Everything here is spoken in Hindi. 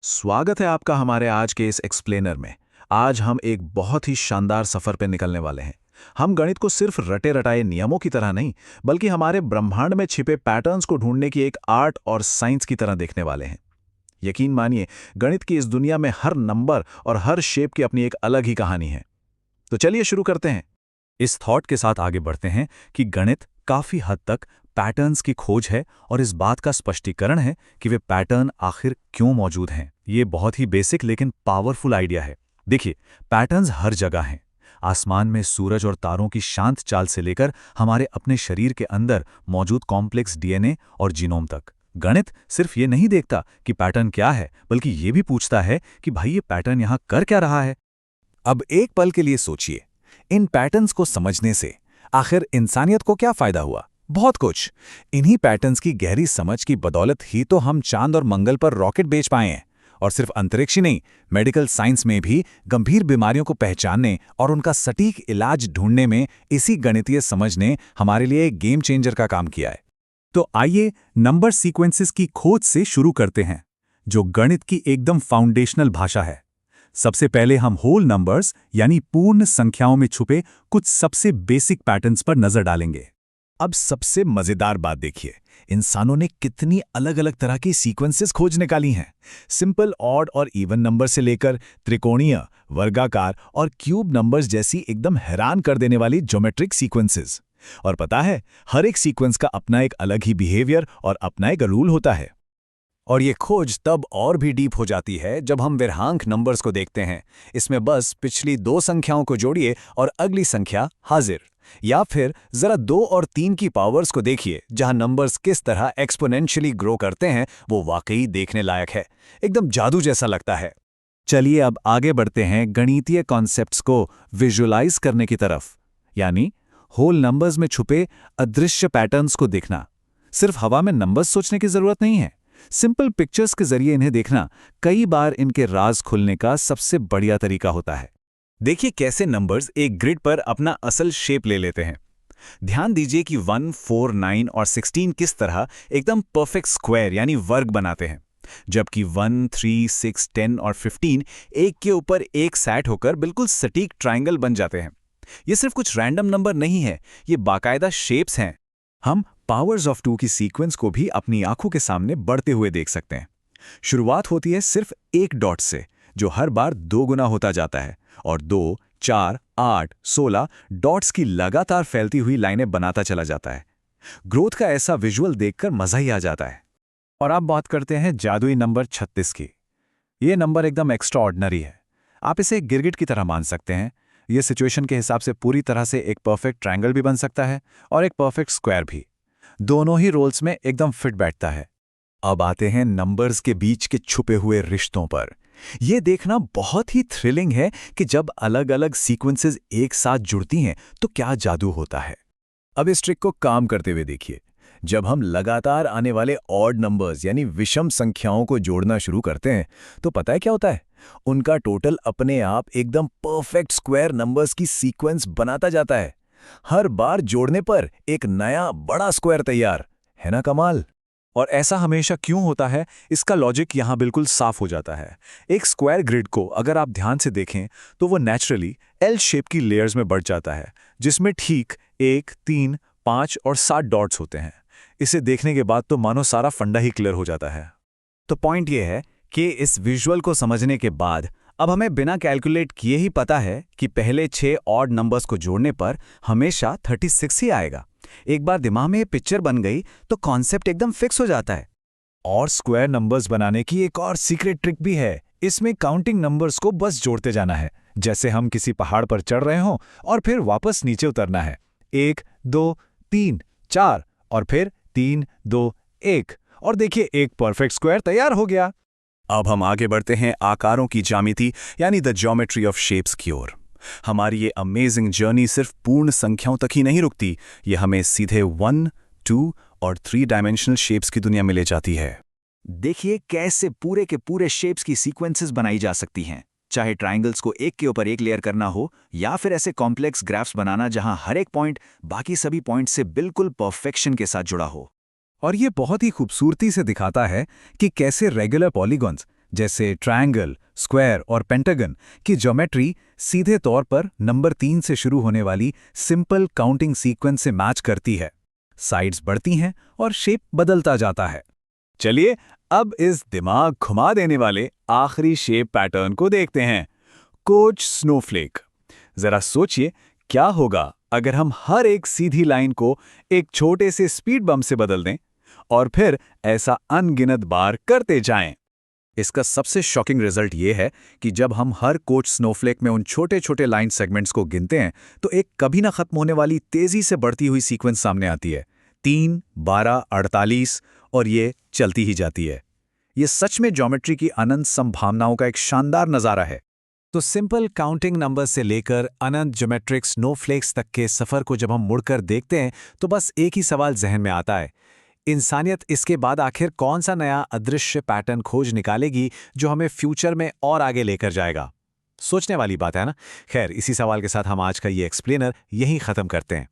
स्वागत है आपका हमारे आज के इस एक्सप्लेनर में। आज हम एक बहुत ही शानदार सफर पे निकलने वाले हैं। हम गणित को सिर्फ रटे रटाए नियमों की तरह नहीं, बल्कि हमारे ब्रह्मांड में छिपे पैटर्न्स को ढूंढने की एक आर्ट और साइंस की तरह देखने वाले हैं। यकीन मानिए, गणित की इस दुनिया में हर नंबर और हर शेप की अपनी एक अलग ही कहानी है। तो चलिए शुरू करते हैं। इस थॉट के साथ आगे बढ़ते हैं कि गणित काफी हद तक पैटर्न्स की खोज है और इस बात का स्पष्टीकरण है कि वे पैटर्न आखिर क्यों मौजूद हैं। ये बहुत ही बेसिक लेकिन पावरफुल आइडिया है। देखिए, पैटर्न्स हर जगह हैं। आसमान में सूरज और तारों की शांत चाल से लेकर हमारे अपने शरीर के अंदर मौजूद कॉम्प्लेक्स डीएनए और जीनोम तक। गणित सिर्फ ये नहीं देखता कि पैटर्न क्या है, बल्कि ये भी पूछता है कि भाई ये पैटर्न यहाँ कर क्या रहा है। अब एक पल के लिए सोचिए, इन पैटर्न्स को समझने से आखिर इंसानियत को क्या फायदा हुआ? बहुत कुछ। इन्हीं पैटर्न्स की गहरी समझ की बदौलत ही तो हम चांद और मंगल पर रॉकेट भेज पाए हैं। और सिर्फ अंतरिक्ष ही नहीं, मेडिकल साइंस में भी गंभीर बीमारियों को पहचानने और उनका सटीक इलाज ढूंढने में इसी गणितीय समझ ने हमारे लिए एक गेम चेंजर का काम किया है। तो आइए नंबर सीक्वेंसेस की खोज से शुरू करते हैं, जो गणित की एकदम फाउंडेशनल भाषा है। सबसे पहले हम होल नंबर्स यानी पूर्ण संख्याओं में छुपे कुछ सबसे बेसिक पैटर्न्स पर नजर डालेंगे। अब सबसे मजेदार बात देखिए, इंसानों ने कितनी अलग अलग तरह की सीक्वेंसेस खोज निकाली हैं। सिंपल ऑड और इवन नंबर से लेकर त्रिकोणीय, वर्गाकार और क्यूब नंबर्स जैसी एकदम हैरान कर देने वाली ज्योमेट्रिक सीक्वेंसेस। और पता है, हर एक सीक्वेंस का अपना एक अलग ही बिहेवियर और अपना एक रूल होता है। और ये खोज तब और भी डीप हो जाती है जब हम विरहांक नंबर्स को देखते हैं। इसमें बस पिछली दो संख्याओं को जोड़िए और अगली संख्या हाजिर। या फिर जरा 2 और 3 की पावर्स को देखिए, जहां नंबर्स किस तरह एक्सपोनेंशियली ग्रो करते हैं, वो वाकई देखने लायक है। एकदम जादू जैसा लगता है। चलिए अब आगे बढ़ते हैं गणितीय कॉन्सेप्ट्स को विजुअलाइज करने की तरफ, यानी होल नंबर्स में छुपे अदृश्य पैटर्न्स को देखना। सिर्फ हवा में नंबर्स सोचने की जरूरत नहीं है। सिंपल पिक्चर्स के जरिए इन्हें देखना कई बार इनके राज खुलने का सबसे बढ़िया तरीका होता है। देखिए कैसे नंबर्स एक ग्रिड पर अपना असल शेप ले लेते हैं। ध्यान दीजिए कि 1, 4, 9 और 16 किस तरह एकदम परफेक्ट स्क्वायर यानी वर्ग बनाते हैं, जबकि 1, 3, 6, 10 और 15 एक के ऊपर एक सेट होकर बिल्कुल सटीक ट्रायंगल बन जाते हैं। ये सिर्फ कुछ रैंडम नंबर नहीं है, ये बाकायदा शेप्स हैं। हम पावर्स ऑफ 2 की सीक्वेंस को भी अपनी आंखों के सामने बढ़ते हुए देख सकते हैं। शुरुआत होती है सिर्फ एक डॉट से, जो हर बार 2 गुना होता जाता है और 2, 4, 8, 16 डॉट्स की लगातार फैलती हुई लाइनें बनाता चला जाता है। ग्रोथ का ऐसा विजुअल देखकर मजा ही आ जाता है। और अब बात करते हैं जादुई नंबर 36 की। ये नंबर एकदम एक्स्ट्रा ऑर्डिनरी है। आप इसे एक गिरगिट की तरह मान सकते हैं। ये सिचुएशन के हिसाब से पूरी तरह से एक परफेक्ट ट्रायंगल भी बन सकता है और एक परफेक्ट स्क्वायर भी। दोनों ही रोल्स में एकदम फिट बैठता है। अब आते हैं नंबर्स के बीच के छुपे हुए रिश्तों पर। यह देखना बहुत ही थ्रिलिंग है कि जब अलग अलग सीक्वेंसेस एक साथ जुड़ती हैं तो क्या जादू होता है। अब इस ट्रिक को काम करते हुए देखिए। जब हम लगातार आने वाले ऑड नंबर्स यानी विषम संख्याओं को जोड़ना शुरू करते हैं तो पता है क्या होता है? उनका टोटल अपने आप एकदम परफेक्ट स्क्वायर नंबर्स की सीक्वेंस बनाता जाता है। हर बार जोड़ने पर एक नया बड़ा स्क्वायर तैयार, है ना कमाल? और ऐसा हमेशा क्यों होता है, इसका लॉजिक यहाँ बिल्कुल साफ हो जाता है। एक स्क्वायर ग्रिड को अगर आप ध्यान से देखें तो वो नेचुरली एल शेप की लेयर्स में बढ़ जाता है, जिसमें ठीक 1, 3, 5 और 7 डॉट्स होते हैं। इसे देखने के बाद तो मानो सारा फंडा ही क्लियर हो जाता है। तो पॉइंट ये है कि इस विजुअल को समझने के बाद अब हमें बिना कैलकुलेट किए ही पता है कि पहले 6 ऑड नंबर्स को जोड़ने पर हमेशा 36 ही आएगा। एक बार दिमाग में ये पिक्चर बन गई तो कॉन्सेप्ट एकदम फिक्स हो जाता है। और स्क्वायर नंबर्स बनाने की एक और सीक्रेट ट्रिक भी है। इसमें काउंटिंग नंबर्स को बस जोड़ते जाना है, जैसे हम किसी पहाड़ पर चढ़ रहे हों और फिर वापस नीचे उतरना है। 1, 2, 3, 4 और फिर 3, 2, 1 और देखिए एक परफेक्ट स्क्वायर तैयार हो गया। अब हम आगे बढ़ते हैं आकारों की ज्यामिति यानी द ज्योमेट्री ऑफ शेप्स की ओर। हमारी ये अमेजिंग जर्नी सिर्फ पूर्ण संख्याओं तक ही नहीं रुकती, ये हमें सीधे 1, 2 और 3 डायमेंशनल शेप्स की दुनिया में ले जाती है। देखिए कैसे पूरे के पूरे शेप्स की सीक्वेंसेस बनाई जा सकती हैं, चाहे ट्रायंगल्स को एक के ऊपर एक लेयर करना हो या फिर ऐसे कॉम्प्लेक्स ग्राफ्स बनाना जहां हर एक पॉइंट बाकी सभी पॉइंट से बिल्कुल परफेक्शन के साथ जुड़ा हो। और ये बहुत ही खूबसूरती से दिखाता है कि कैसे रेगुलर पॉलीगॉन्स जैसे ट्रायंगल, स्क्वायर और पेंटागन की ज्योमेट्री सीधे तौर पर नंबर 3 से शुरू होने वाली सिंपल काउंटिंग सीक्वेंस से मैच करती है। साइड्स बढ़ती हैं और शेप बदलता जाता है। चलिए अब इस दिमाग घुमा देने वाले आखिरी शेप पैटर्न को देखते हैं, कोच स्नोफ्लेक। जरा सोचिए क्या होगा अगर हम हर एक सीधी लाइन को एक छोटे से स्पीड बम्प से बदल दें और फिर ऐसा अनगिनत बार करते जाएं। इसका सबसे शॉकिंग रिजल्ट ये है कि जब हम हर कोच स्नोफ्लेक में उन छोटे छोटे लाइन सेगमेंट्स को गिनते हैं तो एक कभी ना खत्म होने वाली तेजी से बढ़ती हुई सीक्वेंस सामने आती है, 3, 12, 48, और ये चलती ही जाती है। ये सच में ज्योमेट्री की अनंत संभावनाओं का एक शानदार नज़ारा है। तो सिंपल काउंटिंग नंबर से लेकर अनंत ज्योमेट्रिक स्नोफ्लेक्स तक के सफ़र को जब हम मुड़कर देखते हैं तो बस एक ही सवाल जहन में आता है, इंसानियत इसके बाद आखिर कौन सा नया अदृश्य पैटर्न खोज निकालेगी जो हमें फ्यूचर में और आगे लेकर जाएगा? सोचने वाली बात है ना। खैर, इसी सवाल के साथ हम आज का ये एक्सप्लेनर यहीं ख़त्म करते हैं।